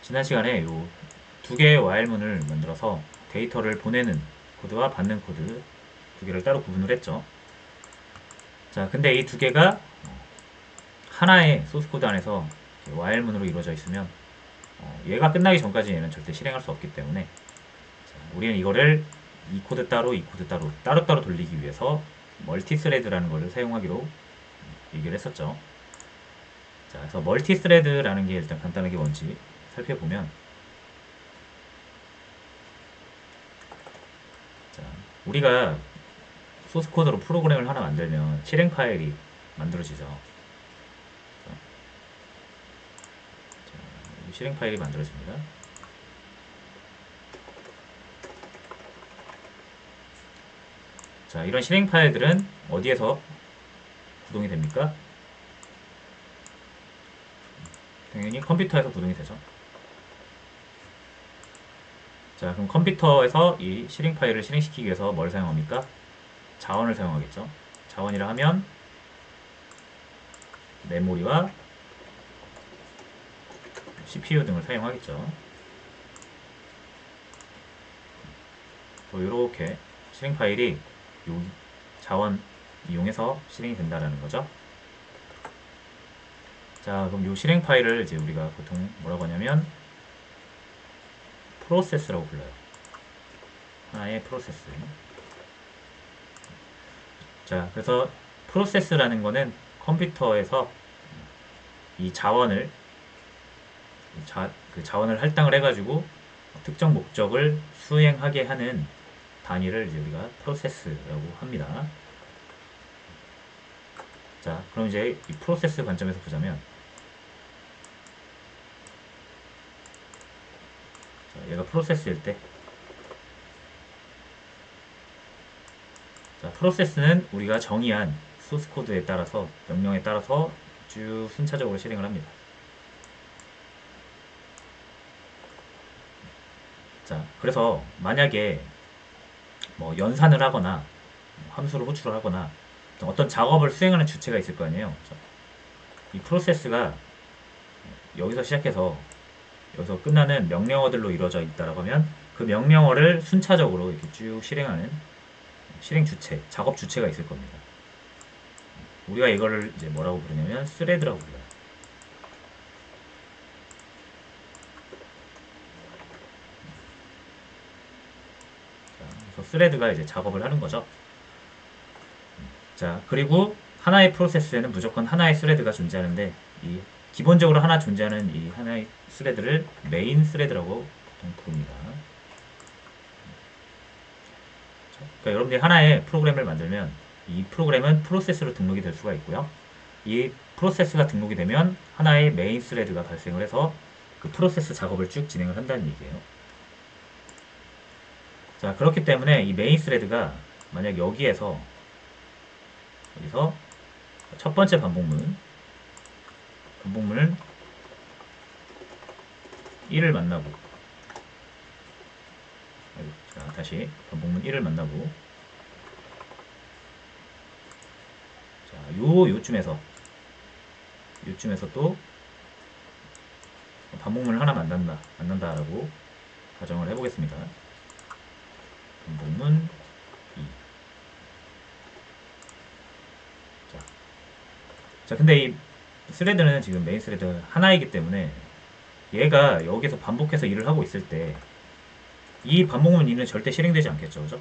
지난 시간에 요 두 개의 while문을 만들어서 데이터를 보내는 코드와 받는 코드 두 개를 따로 구분을 했죠. 자, 근데 이 두 개가 하나의 소스 코드 안에서 while문으로 이루어져 있으면 얘가 끝나기 전까지 얘는 절대 실행할 수 없기 때문에 자, 우리는 이거를 이 코드 따로 이 코드 따로 따로따로 돌리기 위해서 멀티스레드라는 것을 사용하기로 얘기를 했었죠. 자, 그래서 멀티스레드라는 게 일단 간단하게 뭔지 살펴보면, 자, 우리가 소스 코드로 프로그램을 하나 만들면 실행 파일이 만들어지죠. 자, 실행 파일이 만들어집니다. 자, 이런 실행 파일들은 어디에서 구동이 됩니까? 당연히 컴퓨터에서 구동이 되죠. 자, 그럼 컴퓨터에서 이 실행 파일을 실행시키기 위해서 뭘 사용합니까? 자원을 사용하겠죠. 자원이라 하면 메모리와 CPU 등을 사용하겠죠. 또 이렇게 실행 파일이 요 자원 이용해서 실행이 된다라는 거죠. 자, 그럼 요 실행 파일을 이제 우리가 보통 뭐라고 하냐면 프로세스라고 불러요. 하나의 프로세스. 자, 그래서 프로세스라는 거는 컴퓨터에서 이 자원을 그 자원을 할당을 해가지고 특정 목적을 수행하게 하는 단위를 이제 우리가 프로세스라고 합니다. 자, 그럼 이제 이 프로세스 관점에서 보자면, 자, 얘가 프로세스일 때, 자, 프로세스는 우리가 정의한 소스 코드에 따라서 명령에 따라서 쭉 순차적으로 실행을 합니다. 자, 그래서 만약에 뭐 연산을 하거나 함수를 호출을 하거나 어떤 작업을 수행하는 주체가 있을 거 아니에요. 이 프로세스가 여기서 시작해서 여기서 끝나는 명령어들로 이루어져 있다라고 하면 그 명령어를 순차적으로 이렇게 쭉 실행하는 실행 주체, 작업 주체가 있을 겁니다. 우리가 이거를 이제 뭐라고 부르냐면 스레드라고 불러요. 자, 그래서 스레드가 이제 작업을 하는 거죠. 자, 그리고 하나의 프로세스에는 무조건 하나의 스레드가 존재하는데, 이 기본적으로 하나 존재하는 이 하나의 스레드를 메인 스레드라고 보통 부릅니다. 그러니까 여러분들이 하나의 프로그램을 만들면 이 프로그램은 프로세스로 등록이 될 수가 있고요. 이 프로세스가 등록이 되면 하나의 메인 스레드가 발생을 해서 그 프로세스 작업을 쭉 진행을 한다는 얘기예요. 자, 그렇기 때문에 이 메인 스레드가 만약 여기서 첫 번째 반복문은 1을 만나고, 자, 다시 반복문 1을 만나고, 자, 요쯤에서 또 반복문을 하나 만난다라고 가정을 해보겠습니다. 반복문 2. 자, 근데 이 스레드는 지금 메인 스레드 하나이기 때문에 얘가 여기서 반복해서 일을 하고 있을 때 이 반복문 2는 절대 실행되지 않겠죠, 그죠?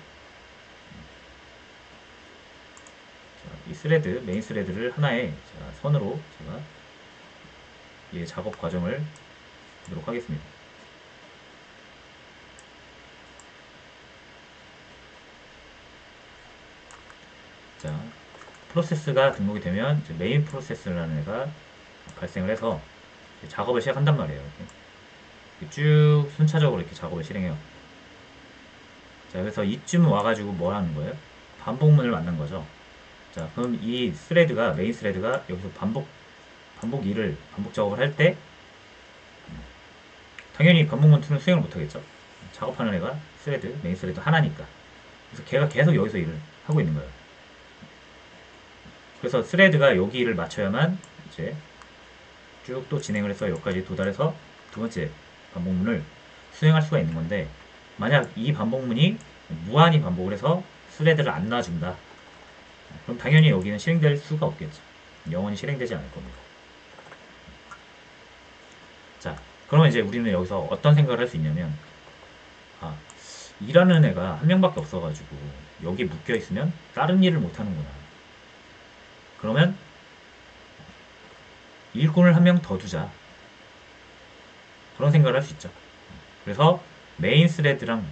자, 이 스레드, 메인 스레드를 하나의 선으로 제가 이 작업 과정을 보도록 하겠습니다. 자, 프로세스가 등록이 되면 이제 메인 프로세스라는 애가 발생을 해서 작업을 시작한단 말이에요. 이렇게 쭉 순차적으로 이렇게 작업을 실행해요. 자, 그래서 이쯤 와가지고 뭘 하는 거예요? 반복문을 만난 거죠. 자, 그럼 이 스레드가, 메인 스레드가 여기서 반복 작업을 할 때, 당연히 반복문 2는 수행을 못하겠죠. 작업하는 애가 스레드, 메인 스레드 하나니까. 그래서 걔가 계속 여기서 일을 하고 있는 거예요. 그래서 스레드가 여기 일을 맞춰야만 이제 쭉 또 진행을 해서 여기까지 도달해서 두 번째 반복문을 수행할 수가 있는 건데, 만약 이 반복문이 무한히 반복을 해서 스레드를 안 놔준다, 그럼 당연히 여기는 실행될 수가 없겠죠. 영원히 실행되지 않을 겁니다. 자, 그러면 이제 우리는 여기서 어떤 생각을 할 수 있냐면, 아, 일하는 애가 한 명밖에 없어가지고 여기 묶여 있으면 다른 일을 못 하는구나. 그러면 일꾼을 한 명 더 두자. 그런 생각을 할 수 있죠. 그래서 메인 스레드랑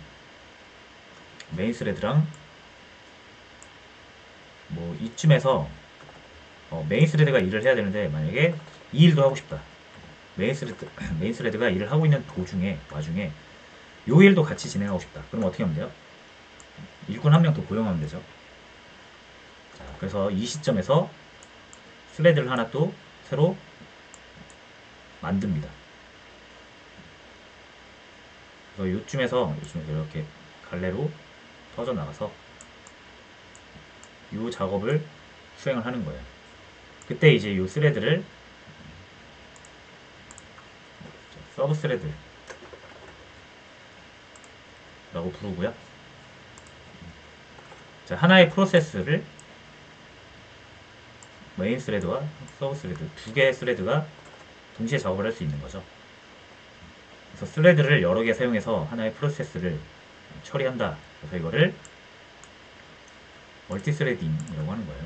뭐 이쯤에서 메인 스레드가 일을 해야 되는데, 만약에 이 일도 하고 싶다. 메인 스레드가 일을 하고 있는 와중에 요 일도 같이 진행하고 싶다. 그럼 어떻게 하면 돼요? 일꾼 한 명 더 고용하면 되죠. 자, 그래서 이 시점에서 스레드를 하나 또 새로 만듭니다. 그래서 요쯤에서 이렇게 갈래로 터져 나가서 이 작업을 수행을 하는 거예요. 그때 이제 이 스레드를 서브 스레드라고 부르고요. 자, 하나의 프로세스를 메인 스레드와 서브 스레드, 두 개의 스레드가 동시에 작업을 할 수 있는 거죠. 그래서 스레드를 여러 개 사용해서 하나의 프로세스를 처리한다. 그래서 이거를 멀티 스레딩이라고 하는 거예요.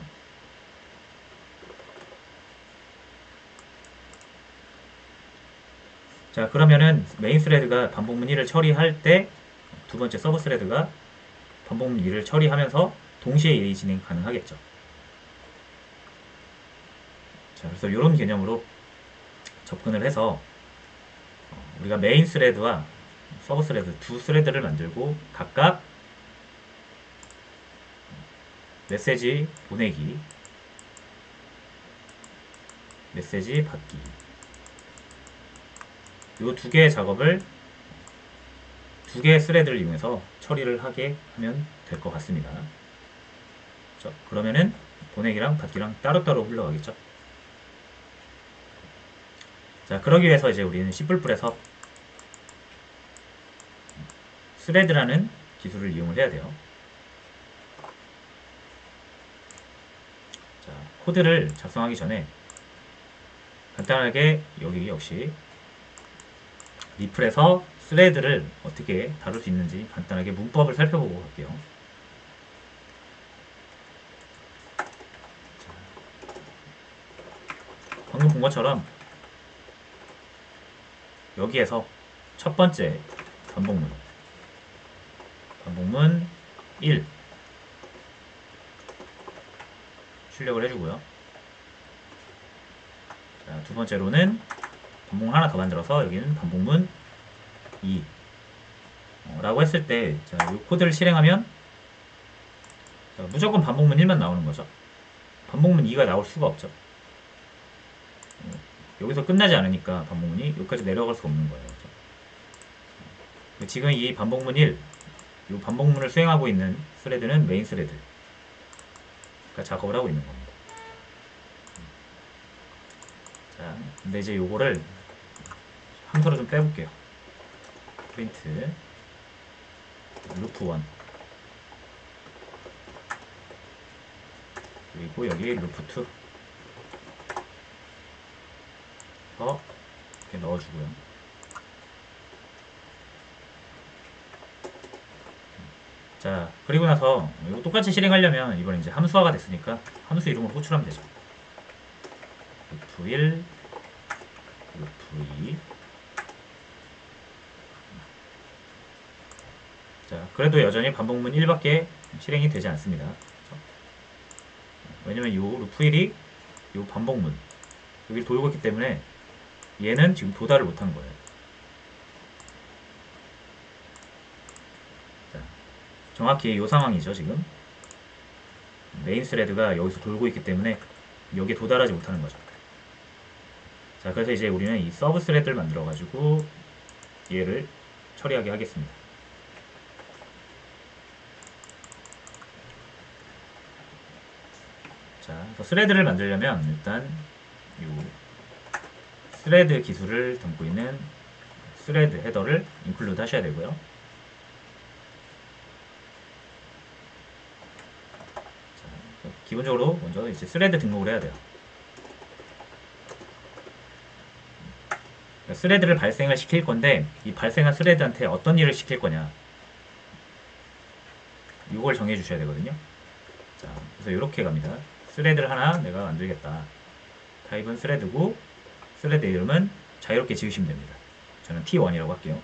자, 그러면은 메인 스레드가 반복문 1을 처리할 때 두 번째 서브 스레드가 반복문 2를 처리하면서 동시에 일이 진행 가능하겠죠. 자, 그래서 이런 개념으로 접근을 해서 우리가 메인 스레드와 서브 스레드 두 스레드를 만들고 각각 메시지 보내기, 메시지 받기, 이 두 개의 작업을 두 개의 스레드를 이용해서 처리를 하게 하면 될 것 같습니다. 자, 그러면은 보내기랑 받기랑 따로따로 흘러가겠죠. 자, 그러기 위해서 이제 우리는 C++에서 스레드라는 기술을 이용을 해야 돼요. 자, 코드를 작성하기 전에 간단하게 여기 역시 리플에서 스레드를 어떻게 다룰 수 있는지 간단하게 문법을 살펴보고 갈게요. 방금 본 것처럼 여기에서 첫 번째 반복문 1 출력을 해주고요. 자, 두 번째로는 반복문 하나 더 만들어서 여기는 반복문 2 라고 했을 때, 자, 이 코드를 실행하면 자, 무조건 반복문 1만 나오는 거죠. 반복문 2가 나올 수가 없죠. 여기서 끝나지 않으니까 반복문이 여기까지 내려갈 수가 없는 거예요. 지금 이 반복문 1, 이 반복문을 수행하고 있는 스레드는 메인 스레드가 작업을 하고 있는 겁니다. 자, 근데 이제 요거를 함수로 좀 빼볼게요. 프린트 루프 1 그리고 여기 루프 2 이렇게 넣어주고요. 자, 그리고 나서 이거 똑같이 실행하려면 이번에 이제 함수화가 됐으니까 함수 이름을 호출하면 되죠. 루프 1, 루프 2. 자, 그래도 여전히 반복문 1밖에 실행이 되지 않습니다. 왜냐면 이 루프 1이 이 반복문 여기를 돌고 있기 때문에 얘는 지금 도달을 못하는 거예요. 자, 정확히 이 상황이죠. 지금 메인 스레드가 여기서 돌고 있기 때문에 여기에 도달하지 못하는 거죠. 자, 그래서 이제 우리는 이 서브 스레드를 만들어 가지고 얘를 처리하게 하겠습니다. 자, 스레드를 만들려면 일단 이 스레드 기술을 담고 있는 스레드 헤더를 인클루드 하셔야 되고요. 자, 기본적으로 먼저 이제 스레드 등록을 해야 돼요. 스레드를 발생을 시킬 건데 이 발생한 스레드한테 어떤 일을 시킬 거냐 이걸 정해 주셔야 되거든요. 자, 그래서 이렇게 갑니다. 스레드를 하나 내가 만들겠다. 타입은 스레드고 스레드 이름은 자유롭게 지으시면 됩니다. 저는 T1이라고 할게요.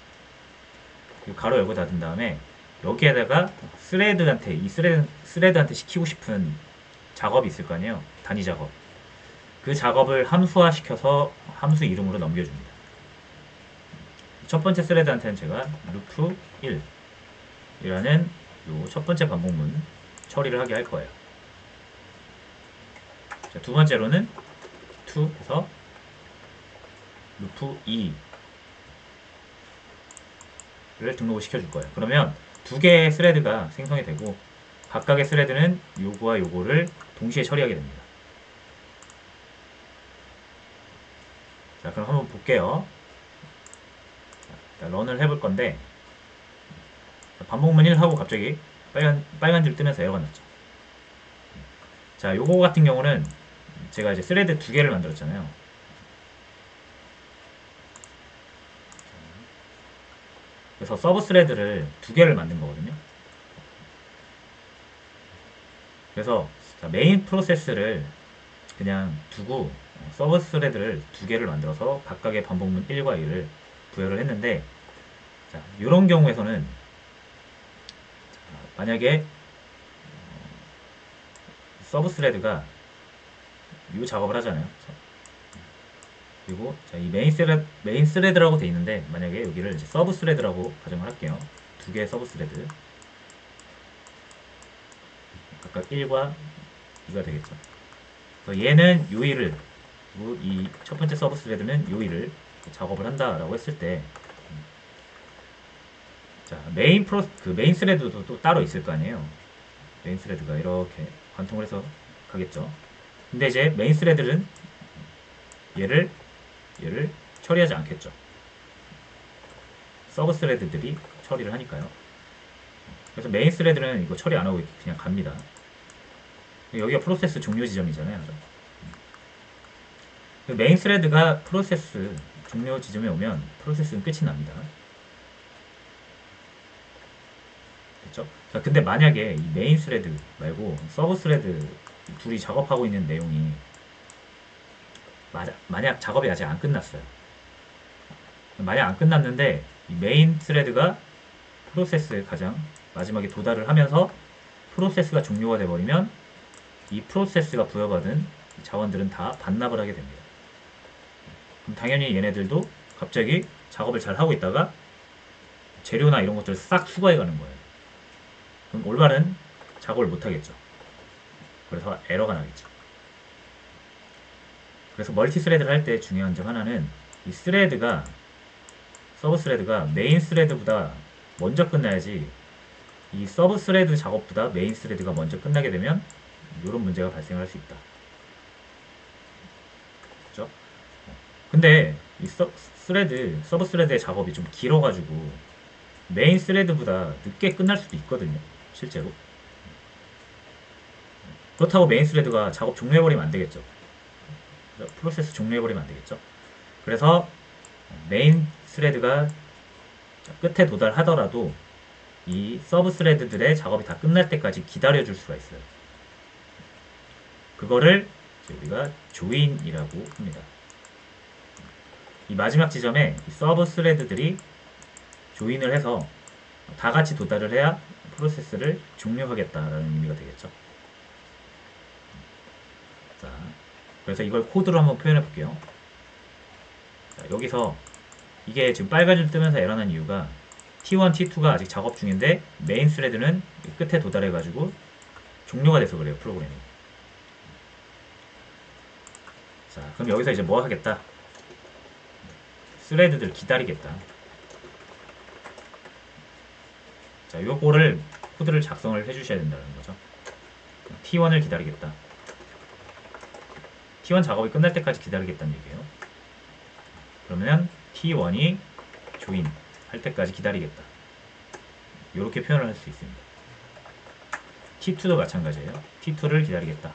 그리고 가로 열고 닫은 다음에 여기에다가 스레드한테 이 스레드한테 시키고 싶은 작업이 있을 거 아니에요. 단위 작업. 그 작업을 함수화 시켜서 함수 이름으로 넘겨줍니다. 첫 번째 스레드한테는 제가 루프 1이라는 요 첫 번째 반복문 처리를 하게 할 거예요. 자, 두 번째로는 to 해서 루프 2를 등록을 시켜줄 거예요. 그러면 두 개의 스레드가 생성이 되고 각각의 스레드는 요거와 요거를 동시에 처리하게 됩니다. 자, 그럼 한번 볼게요. 자, 런을 해볼 건데 반복문 1 하고 갑자기 빨간 줄 뜨면서 에러가 났죠. 자, 요거 같은 경우는 제가 이제 스레드 두 개를 만들었잖아요. 그래서 서브 스레드를 두 개를 만든 거거든요. 그래서 메인 프로세스를 그냥 두고 서브 스레드를 두 개를 만들어서 각각의 반복문 1과 2를 부여를 했는데, 자, 이런 경우에서는 만약에 서브 스레드가 이 작업을 하잖아요. 그리고 자, 이 메인 스레드라고 돼 있는데 만약에 여기를 이제 서브 스레드라고 가정을 할게요. 두 개의 서브 스레드 각각 1과 2가 되겠죠. 그래서 얘는 요 일을, 그리고 이 첫 번째 서브 스레드는 요 일을 작업을 한다라고 했을 때, 자, 메인 스레드도 또 따로 있을 거 아니에요. 메인 스레드가 이렇게 관통을 해서 가겠죠. 근데 이제 메인 스레드는 얘를 처리하지 않겠죠. 서브 스레드들이 처리를 하니까요. 그래서 메인 스레드는 이거 처리 안 하고 그냥 갑니다. 여기가 프로세스 종료 지점이잖아요. 메인 스레드가 프로세스 종료 지점에 오면 프로세스는 끝이 납니다. 됐죠? 자, 근데 만약에 이 메인 스레드 말고 서브 스레드 둘이 작업하고 있는 내용이 만약 작업이 아직 안 끝났어요. 만약 안 끝났는데 이 메인 스레드가 프로세스에 가장 마지막에 도달을 하면서 프로세스가 종료가 돼버리면 이 프로세스가 부여받은 자원들은 다 반납을 하게 됩니다. 그럼 당연히 얘네들도 갑자기 작업을 잘 하고 있다가 재료나 이런 것들을 싹 수거해 가는 거예요. 그럼 올바른 작업을 못 하겠죠. 그래서 에러가 나겠죠. 그래서 멀티 스레드를 할 때 중요한 점 하나는 이 스레드가 서브 스레드가 메인 스레드보다 먼저 끝나야지, 이 서브 스레드 작업보다 메인 스레드가 먼저 끝나게 되면 이런 문제가 발생할 수 있다. 그렇죠? 근데 이 서브 스레드의 작업이 좀 길어가지고 메인 스레드보다 늦게 끝날 수도 있거든요. 실제로. 그렇다고 메인 스레드가 작업 종료해버리면 안 되겠죠. 프로세스 종료해버리면 안 되겠죠. 그래서 메인 스레드가 끝에 도달하더라도 이 서브 스레드들의 작업이 다 끝날 때까지 기다려줄 수가 있어요. 그거를 우리가 조인이라고 합니다. 이 마지막 지점에 이 서브 스레드들이 조인을 해서 다 같이 도달을 해야 프로세스를 종료하겠다라는 의미가 되겠죠. 자, 그래서 이걸 코드로 한번 표현해 볼게요. 자, 여기서 이게 지금 빨간 줄 뜨면서 에러난 이유가 T1, T2가 아직 작업 중인데 메인 스레드는 끝에 도달해 가지고 종료가 돼서 그래요, 프로그램이. 자, 그럼 여기서 이제 뭐 하겠다? 스레드들 기다리겠다. 자, 요거를 코드를 작성을 해주셔야 된다는 거죠. T1을 기다리겠다. T1 작업이 끝날 때까지 기다리겠다는 얘기예요. 그러면 T1이 조인 할 때까지 기다리겠다. 이렇게 표현을 할 수 있습니다. T2도 마찬가지예요. T2를 기다리겠다.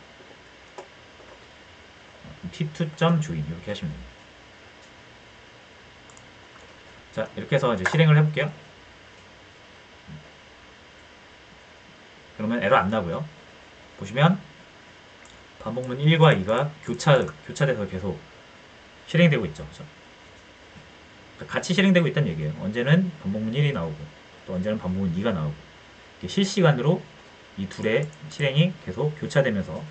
T2.join 이렇게 하시면 됩니다. 자, 이렇게 해서 이제 실행을 해볼게요. 그러면 에러 안 나고요. 보시면 반복문 1과 2가 교차돼서 계속 실행되고 있죠. 그렇죠? 그러니까 같이 실행되고 있다는 얘기예요. 언제는 반복문 1이 나오고 또 언제는 반복문 2가 나오고 실시간으로 이 둘의 실행이 계속 교차되면서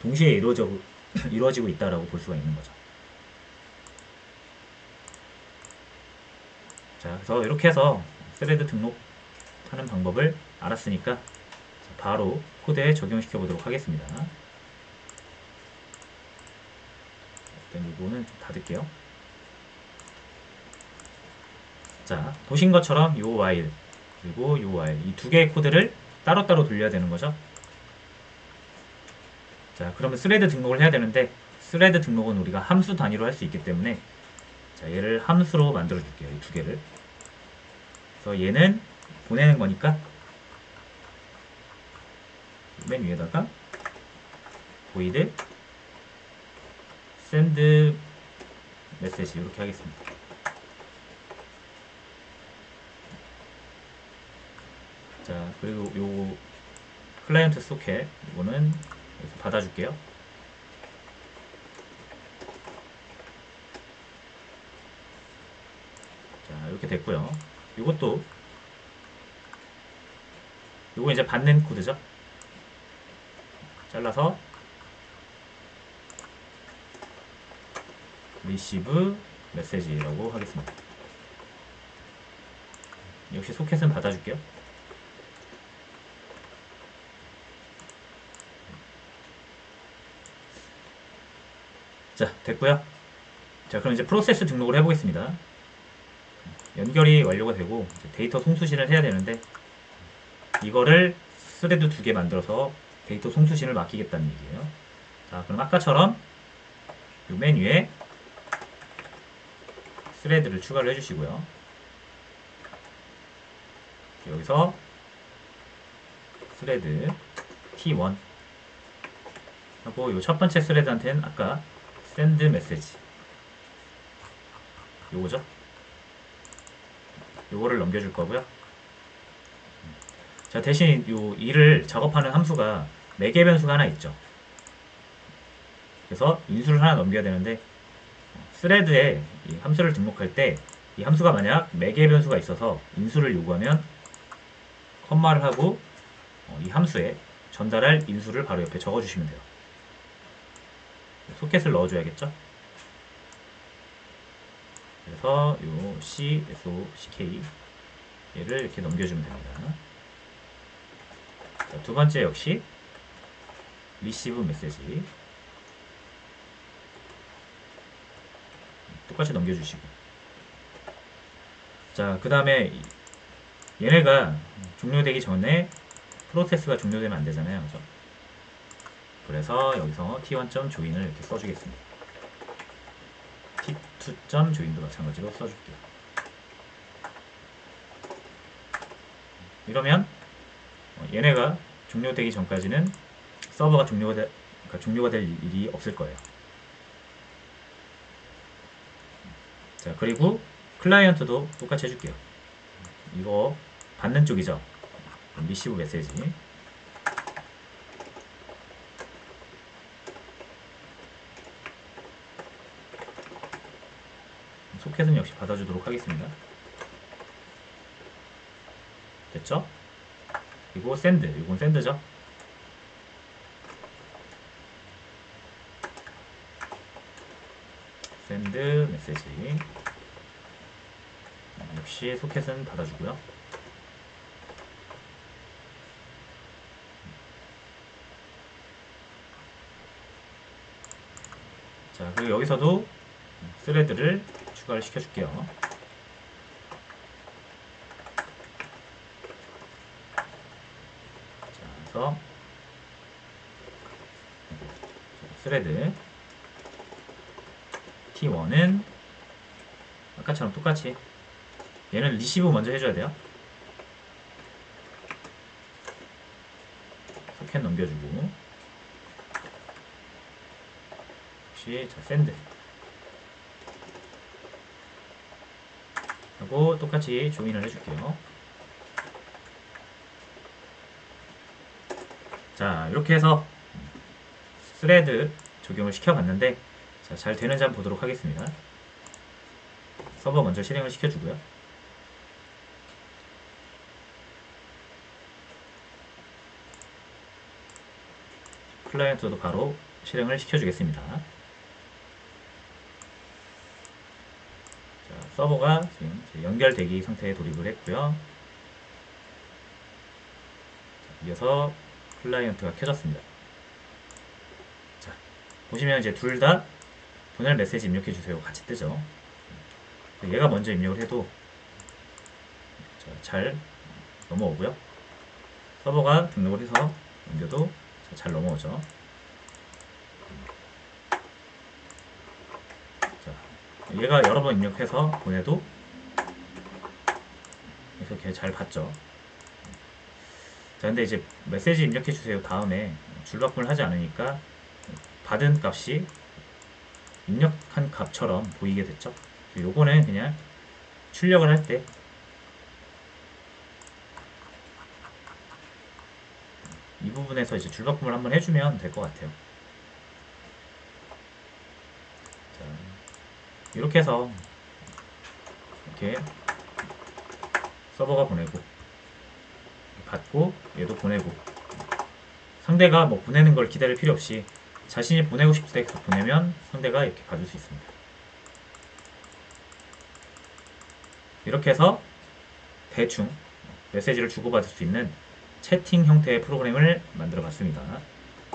동시에 이루어지고 있다라고 볼 수가 있는 거죠. 자, 그래서 이렇게 해서 스레드 등록하는 방법을 알았으니까 바로 코드에 적용시켜 보도록 하겠습니다. 일단 이거는 좀 닫을게요. 자, 보신 것처럼 요 while 그리고 요 while 이 두 개의 코드를 따로따로 돌려야 되는 거죠. 자, 그러면 스레드 등록을 해야 되는데 스레드 등록은 우리가 함수 단위로 할 수 있기 때문에 자, 얘를 함수로 만들어 줄게요. 이 두 개를. 그래서 얘는 보내는 거니까 맨 위에다가 void send message 이렇게 하겠습니다. 자, 그리고 요 클라이언트 소켓 이거는 여기서 받아줄게요. 자, 이렇게 됐고요. 이것도 요거 이제 받는 코드죠. 잘라서 receive message라고 하겠습니다. 역시 소켓은 받아줄게요. 자, 됐고요. 자, 그럼 이제 프로세스 등록을 해보겠습니다. 연결이 완료가 되고 데이터 송수신을 해야 되는데 이거를 스레드 두 개 만들어서 데이터 송수신을 맡기겠다는 얘기예요. 자, 그럼 아까처럼 요 맨 위에 스레드를 추가를 해주시고요. 여기서 스레드 T1 하고 요 첫 번째 스레드한테는 아까 send message 요거죠. 요거를 넘겨줄 거고요. 자, 대신 요 일을 작업하는 함수가 매개 변수가 하나 있죠. 그래서 인수를 하나 넘겨야 되는데 스레드에 이 함수를 등록할 때 이 함수가 만약 매개 변수가 있어서 인수를 요구하면 컴마를 하고 이 함수에 전달할 인수를 바로 옆에 적어주시면 돼요. 소켓을 넣어줘야겠죠. 그래서 요 C, SOCK 얘를 이렇게 넘겨주면 됩니다. 자, 두 번째 역시 receive message 똑같이 넘겨주시고 자, 그 다음에 얘네가 종료되기 전에 프로세스가 종료되면 안 되잖아요. 그죠? 그래서 여기서 t1.join을 이렇게 써주겠습니다. t2.join도 마찬가지로 써줄게요. 이러면 얘네가 종료되기 전까지는 서버가 종료가 될 일이 없을 거예요. 자, 그리고 클라이언트도 똑같이 해줄게요. 이거 받는 쪽이죠. 리시브 메시지 소켓은 역시 받아주도록 하겠습니다. 됐죠? 그리고 send 이건 send죠. send 메시지 역시 소켓은 받아주고요. 자, 그리고 여기서도 스레드를 추가를 시켜줄게요. 자, 그래서 스레드 T1은 아까처럼 똑같이 얘는 리시브 먼저 해줘야 돼요. 소켓 넘겨주고, 역시 자 샌드 하고 똑같이 조인을 해줄게요. 자 이렇게 해서 스레드 적용을 시켜봤는데 자, 잘 되는지 한번 보도록 하겠습니다. 서버 먼저 실행을 시켜주고요. 클라이언트도 바로 실행을 시켜주겠습니다. 자, 서버가 지금 연결되기 상태에 돌입을 했고요. 자, 이어서 클라이언트가 켜졌습니다. 자, 보시면 이제 둘 다 보낼 메시지 입력해주세요 같이 뜨죠. 얘가 먼저 입력을 해도 자, 잘 넘어오고요. 서버가 등록을 해서 넘겨도 잘 넘어오죠. 자, 얘가 여러 번 입력해서 보내도 이렇게 잘 받죠. 자, 근데 이제 메시지 입력해 주세요 다음에 줄바꿈을 하지 않으니까 받은 값이 입력한 값처럼 보이게 됐죠. 요거는 그냥 출력을 할 때 이 부분에서 이제 줄바꿈을 한번 해주면 될 것 같아요. 자, 이렇게 해서 이렇게 서버가 보내고 받고 얘도 보내고 상대가 뭐 보내는 걸 기다릴 필요 없이 자신이 보내고 싶을 때 보내면 상대가 이렇게 받을 수 있습니다. 이렇게 해서 대충 메시지를 주고받을 수 있는 채팅 형태의 프로그램을 만들어 봤습니다.